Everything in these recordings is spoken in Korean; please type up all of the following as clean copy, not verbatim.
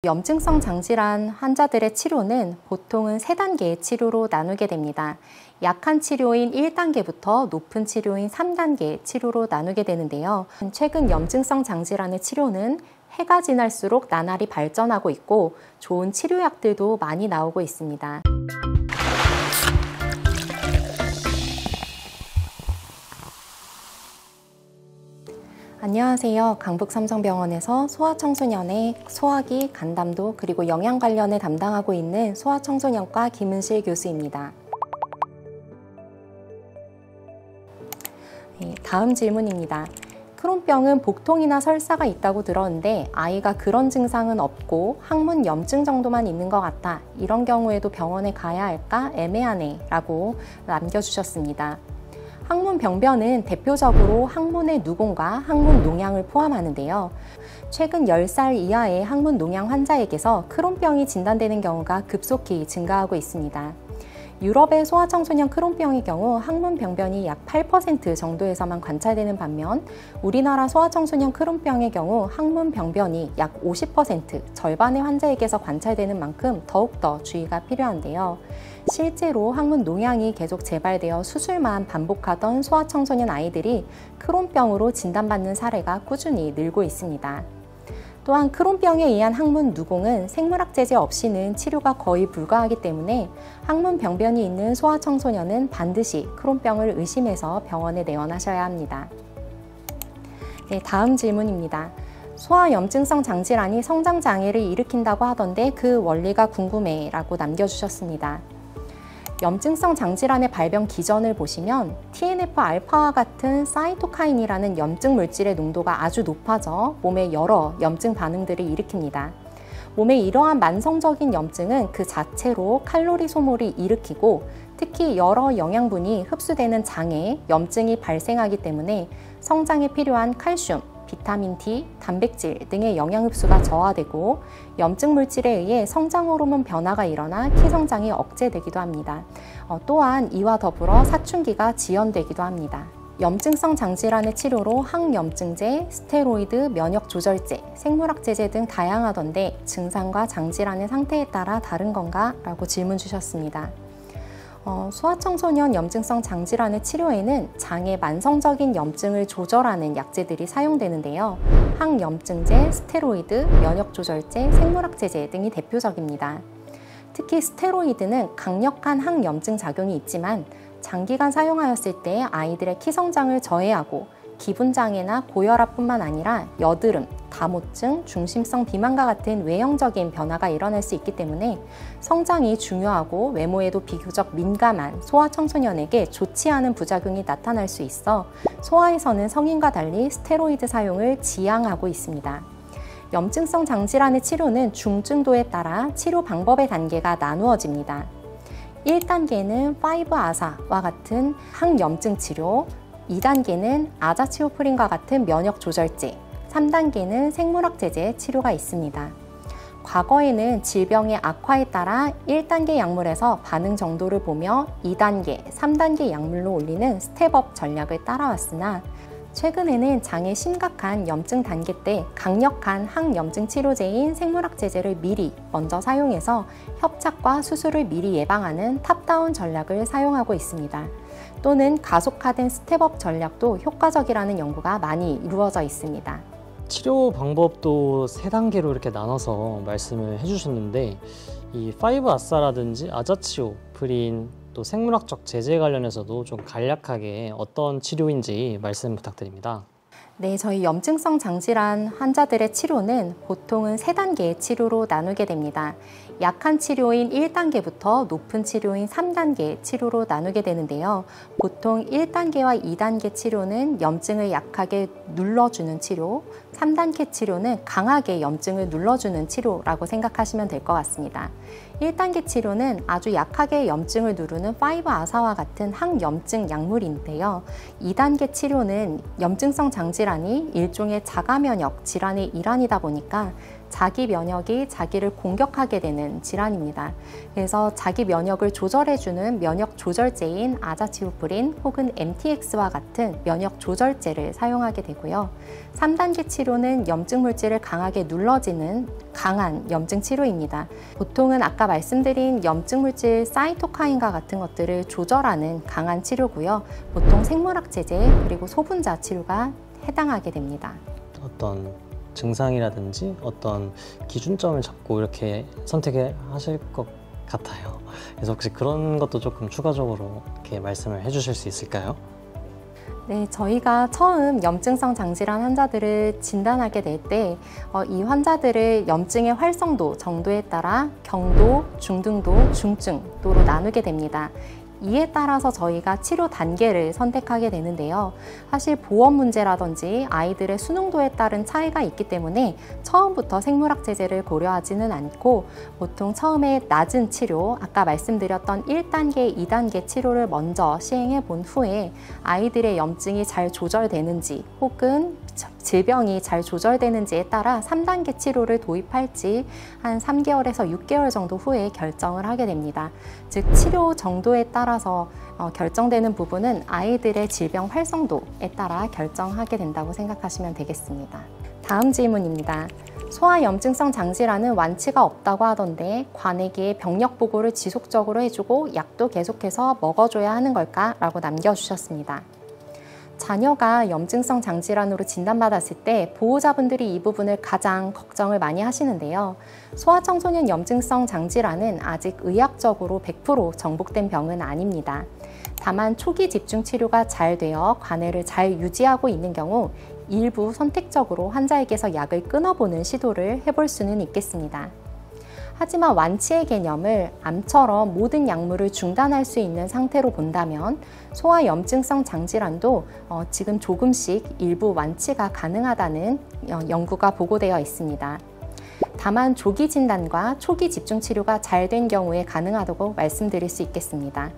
염증성 장질환 환자들의 치료는 보통은 3단계의 치료로 나누게 됩니다. 약한 치료인 1단계부터 높은 치료인 3단계 치료로 나누게 되는데요. 최근 염증성 장질환의 치료는 해가 지날수록 나날이 발전하고 있고 좋은 치료약들도 많이 나오고 있습니다. 안녕하세요. 강북삼성병원에서 소아청소년의 소화기, 간담도 그리고 영양 관련을 담당하고 있는 소아청소년과 김은실 교수입니다. 다음 질문입니다. 크론병은 복통이나 설사가 있다고 들었는데 아이가 그런 증상은 없고 항문 염증 정도만 있는 것 같아. 이런 경우에도 병원에 가야 할까 애매하네 라고 남겨주셨습니다. 항문 병변은 대표적으로 항문의 누공과 항문 농양을 포함하는데요. 최근 10살 이하의 항문 농양 환자에게서 크론병이 진단되는 경우가 급속히 증가하고 있습니다. 유럽의 소아청소년 크론병의 경우 항문 병변이 약 8% 정도에서만 관찰되는 반면 우리나라 소아청소년 크론병의 경우 항문 병변이 약 50% 절반의 환자에게서 관찰되는 만큼 더욱더 주의가 필요한데요. 실제로 항문 농양이 계속 재발되어 수술만 반복하던 소아청소년 아이들이 크론병으로 진단받는 사례가 꾸준히 늘고 있습니다. 또한 크론병에 의한 항문 누공은 생물학 제제 없이는 치료가 거의 불가하기 때문에 항문 병변이 있는 소아청소년은 반드시 크론병을 의심해서 병원에 내원하셔야 합니다. 다음 질문입니다. 소아염증성 장질환이 성장장애를 일으킨다고 하던데 그 원리가 궁금해 라고 남겨주셨습니다. 염증성 장질환의 발병 기전을 보시면 TNF-알파와 같은 사이토카인이라는 염증 물질의 농도가 아주 높아져 몸에 여러 염증 반응들을 일으킵니다. 몸에 이러한 만성적인 염증은 그 자체로 칼로리 소모를 일으키고 특히 여러 영양분이 흡수되는 장에 염증이 발생하기 때문에 성장에 필요한 칼슘, 비타민 D, 단백질 등의 영양 흡수가 저하되고 염증 물질에 의해 성장 호르몬 변화가 일어나 키 성장이 억제되기도 합니다. 또한 이와 더불어 사춘기가 지연되기도 합니다. 염증성 장질환의 치료로 항염증제, 스테로이드, 면역 조절제, 생물학 제제 등 다양하던데 증상과 장질환의 상태에 따라 다른 건가? 라고 질문 주셨습니다. 소아청소년 염증성 장질환의 치료에는 장의 만성적인 염증을 조절하는 약제들이 사용되는데요. 항염증제, 스테로이드, 면역조절제, 생물학제제 등이 대표적입니다. 특히 스테로이드는 강력한 항염증 작용이 있지만 장기간 사용하였을 때 아이들의 키 성장을 저해하고 기분장애나 고혈압뿐만 아니라 여드름, 다모증, 중심성 비만과 같은 외형적인 변화가 일어날 수 있기 때문에 성장이 중요하고 외모에도 비교적 민감한 소아청소년에게 좋지 않은 부작용이 나타날 수 있어 소아에서는 성인과 달리 스테로이드 사용을 지양하고 있습니다. 염증성 장질환의 치료는 중증도에 따라 치료 방법의 단계가 나누어집니다. 1단계는 5-아사와 같은 항염증 치료, 2단계는 아자치오프린과 같은 면역 조절제, 3단계는 생물학 제제 치료가 있습니다. 과거에는 질병의 악화에 따라 1단계 약물에서 반응 정도를 보며 2단계, 3단계 약물로 올리는 스텝업 전략을 따라왔으나 최근에는 장의 심각한 염증 단계 때 강력한 항염증 치료제인 생물학 제제를 미리 먼저 사용해서 협착과 수술을 미리 예방하는 탑다운 전략을 사용하고 있습니다. 또는 가속화된 스텝업 전략도 효과적이라는 연구가 많이 이루어져 있습니다. 치료 방법도 3단계로 이렇게 나눠서 말씀을 해주셨는데 이 5-아사라든지 아자치오프린 또 생물학적 제제 관련해서도 좀 간략하게 어떤 치료인지 말씀 부탁드립니다. 네, 저희 염증성 장질환 환자들의 치료는 보통은 3단계의 치료로 나누게 됩니다. 약한 치료인 1단계부터 높은 치료인 3단계 치료로 나누게 되는데요. 보통 1단계와 2단계 치료는 염증을 약하게 눌러주는 치료, 3단계 치료는 강하게 염증을 눌러주는 치료라고 생각하시면 될 것 같습니다. 1단계 치료는 아주 약하게 염증을 누르는 5-아사와 같은 항염증 약물인데요. 2단계 치료는 염증성 장질환이 일종의 자가면역 질환의 일환이다 보니까 자기 면역이 자기를 공격하게 되는 질환입니다. 그래서 자기 면역을 조절해주는 면역 조절제인 아자치오프린 혹은 MTX와 같은 면역 조절제를 사용하게 되고요. 3단계 치료는 염증 물질을 강하게 눌러지는 강한 염증 치료입니다. 보통은 아까 말씀드린 염증 물질 사이토카인과 같은 것들을 조절하는 강한 치료고요. 보통 생물학 제제 그리고 소분자 치료가 해당하게 됩니다. 어떤 증상이라든지 어떤 기준점을 잡고 이렇게 선택을 하실 것 같아요. 그래서 혹시 그런 것도 조금 추가적으로 이렇게 말씀을 해주실 수 있을까요? 네, 저희가 처음 염증성 장질환 환자들을 진단하게 될 때 이 환자들을 염증의 활성도 정도에 따라 경도, 중등도, 중증도로 나누게 됩니다. 이에 따라서 저희가 치료 단계를 선택하게 되는데요. 사실 보험 문제라든지 아이들의 수능도에 따른 차이가 있기 때문에 처음부터 생물학 제제를 고려하지는 않고 보통 처음에 낮은 치료, 아까 말씀드렸던 1단계, 2단계 치료를 먼저 시행해 본 후에 아이들의 염증이 잘 조절되는지 혹은 질병이 잘 조절되는지에 따라 3단계 치료를 도입할지 한 3개월에서 6개월 정도 후에 결정을 하게 됩니다. 즉 치료 정도에 따라서 결정되는 부분은 아이들의 질병 활성도에 따라 결정하게 된다고 생각하시면 되겠습니다. 다음 질문입니다. 소아염증성 장질환은 완치가 없다고 하던데 관해기에 병력 보고를 지속적으로 해주고 약도 계속해서 먹어줘야 하는 걸까? 라고 남겨주셨습니다. 자녀가 염증성 장질환으로 진단받았을 때 보호자분들이 이 부분을 가장 걱정을 많이 하시는데요. 소아청소년 염증성 장질환은 아직 의학적으로 100% 정복된 병은 아닙니다. 다만 초기 집중 치료가 잘 되어 관해를 잘 유지하고 있는 경우 일부 선택적으로 환자에게서 약을 끊어보는 시도를 해볼 수는 있겠습니다. 하지만 완치의 개념을 암처럼 모든 약물을 중단할 수 있는 상태로 본다면 소아염증성 장질환도 지금 조금씩 일부 완치가 가능하다는 연구가 보고되어 있습니다. 다만 조기 진단과 초기 집중 치료가 잘 된 경우에 가능하다고 말씀드릴 수 있겠습니다.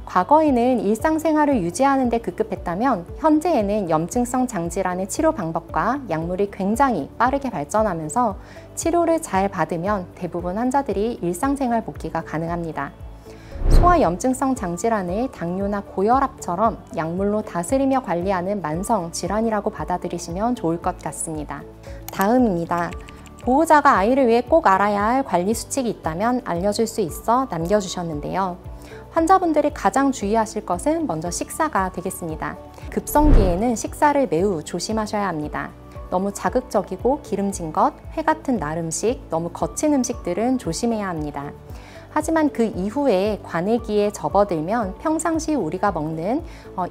과거에는 일상생활을 유지하는 데 급급했다면 현재에는 염증성 장질환의 치료 방법과 약물이 굉장히 빠르게 발전하면서 치료를 잘 받으면 대부분 환자들이 일상생활 복귀가 가능합니다. 소아염증성 장질환을 당뇨나 고혈압처럼 약물로 다스리며 관리하는 만성 질환이라고 받아들이시면 좋을 것 같습니다. 다음입니다. 보호자가 아이를 위해 꼭 알아야 할 관리 수칙이 있다면 알려줄 수 있어 남겨주셨는데요. 환자분들이 가장 주의하실 것은 먼저 식사가 되겠습니다. 급성기에는 식사를 매우 조심하셔야 합니다. 너무 자극적이고 기름진 것, 회 같은 날 음식, 너무 거친 음식들은 조심해야 합니다. 하지만 그 이후에 관해기에 접어들면 평상시 우리가 먹는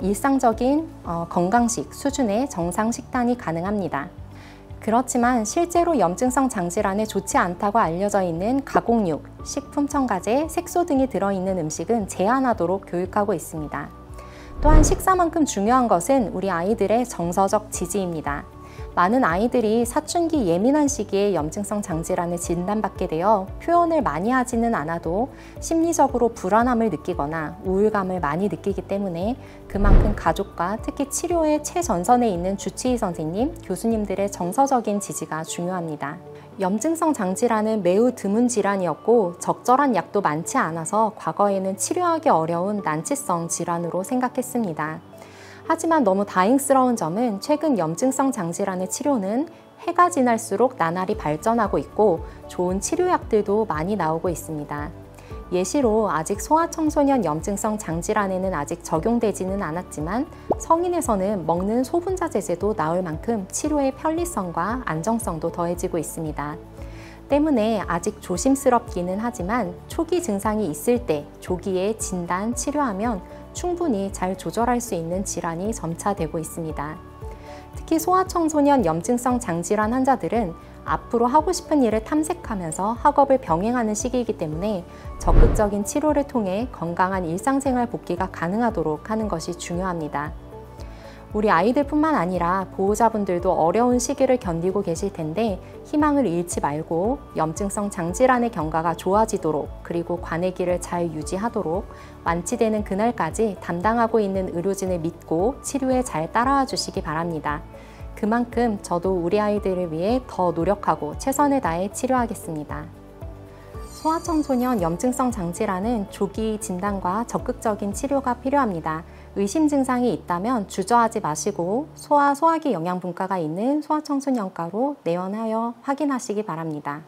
일상적인 건강식 수준의 정상 식단이 가능합니다. 그렇지만 실제로 염증성 장질환에 좋지 않다고 알려져 있는 가공육, 식품 첨가제, 색소 등이 들어있는 음식은 제한하도록 교육하고 있습니다. 또한 식사만큼 중요한 것은 우리 아이들의 정서적 지지입니다. 많은 아이들이 사춘기 예민한 시기에 염증성 장질환을 진단받게 되어 표현을 많이 하지는 않아도 심리적으로 불안함을 느끼거나 우울감을 많이 느끼기 때문에 그만큼 가족과 특히 치료의 최전선에 있는 주치의 선생님, 교수님들의 정서적인 지지가 중요합니다. 염증성 장질환은 매우 드문 질환이었고 적절한 약도 많지 않아서 과거에는 치료하기 어려운 난치성 질환으로 생각했습니다. 하지만 너무 다행스러운 점은 최근 염증성 장질환의 치료는 해가 지날수록 나날이 발전하고 있고 좋은 치료약들도 많이 나오고 있습니다. 예시로 아직 소아청소년 염증성 장질환에는 아직 적용되지는 않았지만 성인에서는 먹는 소분자 제제도 나올 만큼 치료의 편리성과 안정성도 더해지고 있습니다. 때문에 아직 조심스럽기는 하지만 초기 증상이 있을 때 조기에 진단, 치료하면 충분히 잘 조절할 수 있는 질환이 점차되고 있습니다. 특히 소아청소년 염증성 장질환 환자들은 앞으로 하고 싶은 일을 탐색하면서 학업을 병행하는 시기이기 때문에 적극적인 치료를 통해 건강한 일상생활 복귀가 가능하도록 하는 것이 중요합니다. 우리 아이들뿐만 아니라 보호자분들도 어려운 시기를 견디고 계실 텐데 희망을 잃지 말고 염증성 장질환의 경과가 좋아지도록 그리고 관해기를 잘 유지하도록 완치되는 그날까지 담당하고 있는 의료진을 믿고 치료에 잘 따라와 주시기 바랍니다. 그만큼 저도 우리 아이들을 위해 더 노력하고 최선을 다해 치료하겠습니다. 소아청소년 염증성 장질환은 조기 진단과 적극적인 치료가 필요합니다. 의심 증상이 있다면 주저하지 마시고 소아기 영양분과가 있는 소아청소년과로 내원하여 확인하시기 바랍니다.